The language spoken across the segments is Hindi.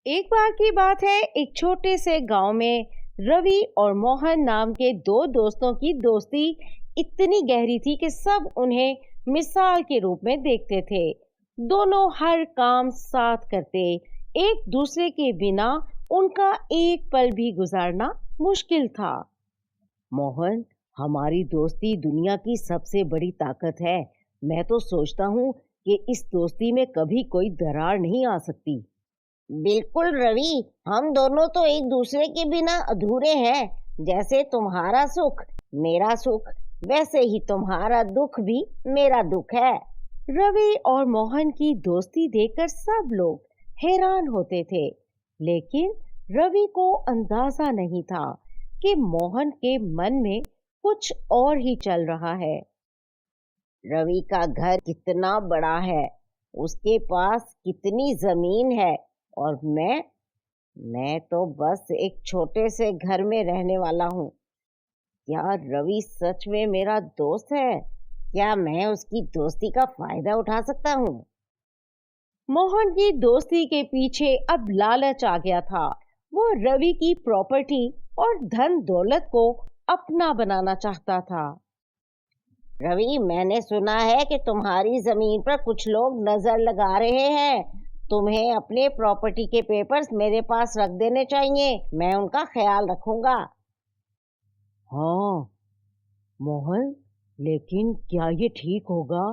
एक बार की बात है, एक छोटे से गांव में रवि और मोहन नाम के दो दोस्तों की दोस्ती इतनी गहरी थी कि सब उन्हें मिसाल के रूप में देखते थे। दोनों हर काम साथ करते, एक दूसरे के बिना उनका एक पल भी गुजारना मुश्किल था। मोहन, हमारी दोस्ती दुनिया की सबसे बड़ी ताकत है। मैं तो सोचता हूँ कि इस दोस्ती में कभी कोई दरार नहीं आ सकती। बिल्कुल रवि, हम दोनों तो एक दूसरे के बिना अधूरे हैं। जैसे तुम्हारा सुख मेरा सुख, वैसे ही तुम्हारा दुख भी मेरा दुख है। रवि और मोहन की दोस्ती देखकर सब लोग हैरान होते थे, लेकिन रवि को अंदाजा नहीं था कि मोहन के मन में कुछ और ही चल रहा है। रवि का घर कितना बड़ा है, उसके पास कितनी जमीन है, और मैं तो बस एक छोटे से घर में रहने वाला हूँ। क्या रवि सच में मेरा दोस्त है? क्या मैं उसकी दोस्ती का फायदा उठा सकता हूँ? मोहन की दोस्ती के पीछे अब लालच आ गया था। वो रवि की प्रॉपर्टी और धन दौलत को अपना बनाना चाहता था। रवि, मैंने सुना है कि तुम्हारी जमीन पर कुछ लोग नजर लगा रहे हैं। तुम्हें अपने प्रॉपर्टी के पेपर्स मेरे पास रख देने चाहिए, मैं उनका ख्याल रखूंगा। हाँ मोहन, लेकिन क्या ये ठीक होगा?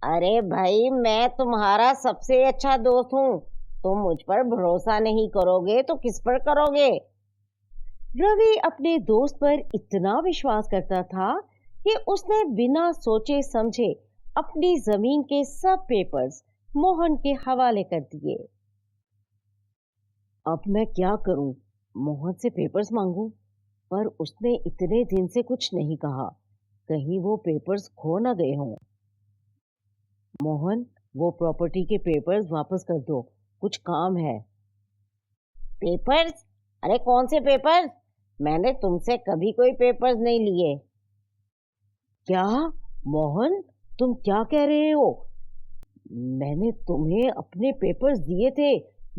अरे भाई, मैं तुम्हारा सबसे अच्छा दोस्त हूँ। तुम मुझ पर भरोसा नहीं करोगे तो किस पर करोगे? रवि अपने दोस्त पर इतना विश्वास करता था कि उसने बिना सोचे समझे अपनी जमीन के सब पेपर्स मोहन के हवाले कर दिए। अब मैं क्या करूं? मोहन से पेपर्स मांगूं, पर उसने इतने दिन से कुछ नहीं कहा। कहीं वो पेपर्स खो ना गए हों। मोहन, वो प्रॉपर्टी के पेपर्स वापस कर दो, कुछ काम है। पेपर्स? अरे कौन से पेपर्स? मैंने तुमसे कभी कोई पेपर्स नहीं लिए। क्या? मोहन, तुम क्या कह रहे हो? मैंने तुम्हें अपने पेपर्स दिए थे,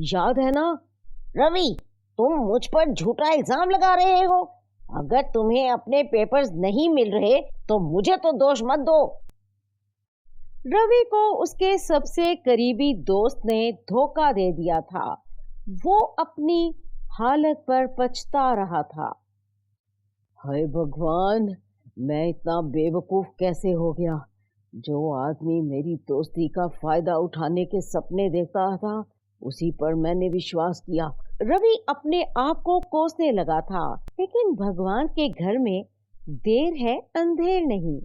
याद है ना? रवि, तुम मुझ पर झूठा इल्जाम लगा रहे हो। अगर तुम्हें अपने पेपर्स नहीं मिल रहे तो मुझे तो दोष मत दो। रवि को उसके सबसे करीबी दोस्त ने धोखा दे दिया था। वो अपनी हालत पर पछता रहा था। हाय भगवान, मैं इतना बेवकूफ कैसे हो गया? जो आदमी मेरी दोस्ती का फायदा उठाने के सपने देखता था, उसी पर मैंने विश्वास किया। रवि अपने आप को कोसने लगा था, लेकिन भगवान के घर में देर है अंधेर नहीं।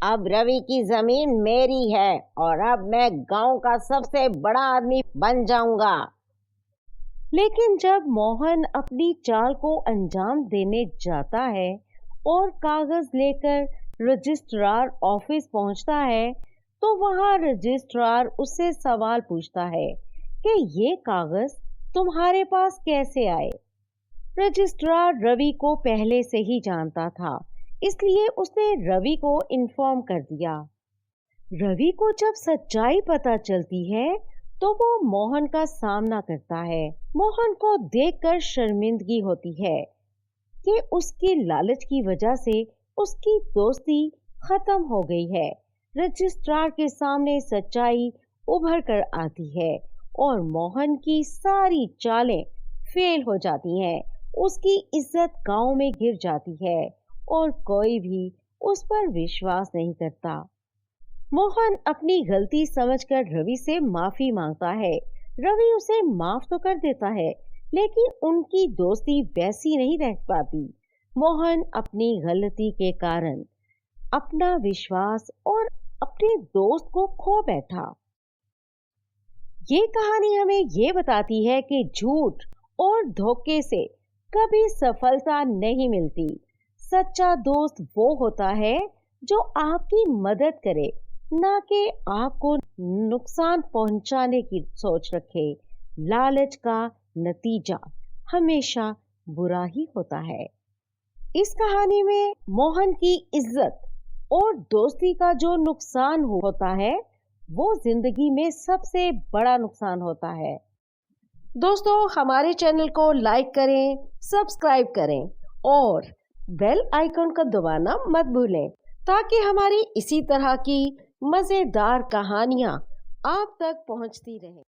अब रवि की जमीन मेरी है और अब मैं गांव का सबसे बड़ा आदमी बन जाऊंगा। लेकिन जब मोहन अपनी चाल को अंजाम देने जाता है और कागज लेकर रजिस्ट्रार ऑफिस पहुंचता है, तो वहां रजिस्ट्रार उससे सवाल पूछता है कि ये कागज तुम्हारे पास कैसे आए। रजिस्ट्रार रवि को पहले से ही जानता था, इसलिए उसने रवि को इन्फॉर्म कर दिया। रवि को जब सच्चाई पता चलती है तो वो मोहन का सामना करता है। मोहन को देखकर शर्मिंदगी होती है कि उसकी लालच की वजह से उसकी दोस्ती खत्म हो गई है। रजिस्ट्रार के सामने सच्चाई उभर कर आती है और मोहन की सारी चालें फेल हो जाती हैं। उसकी इज्जत गांव में गिर जाती है और कोई भी उस पर विश्वास नहीं करता। मोहन अपनी गलती समझकर रवि से माफी मांगता है। रवि उसे माफ तो कर देता है, लेकिन उनकी दोस्ती वैसी नहीं रह पाती। मोहन अपनी गलती के कारण अपना विश्वास और अपने दोस्त को खो बैठा। ये कहानी हमें ये बताती है कि झूठ और धोखे से कभी सफलता नहीं मिलती। सच्चा दोस्त वो होता है जो आपकी मदद करे, ना कि आपको नुकसान पहुंचाने की सोच रखे। लालच का नतीजा हमेशा बुरा ही होता है। इस कहानी में मोहन की इज्जत और दोस्ती का जो नुकसान होता है, वो जिंदगी में सबसे बड़ा नुकसान होता है। दोस्तों, हमारे चैनल को लाइक करें, सब्सक्राइब करें और बेल आइकन का दबाना मत भूलें, ताकि हमारी इसी तरह की मज़ेदार कहानियाँ आप तक पहुंचती रहें।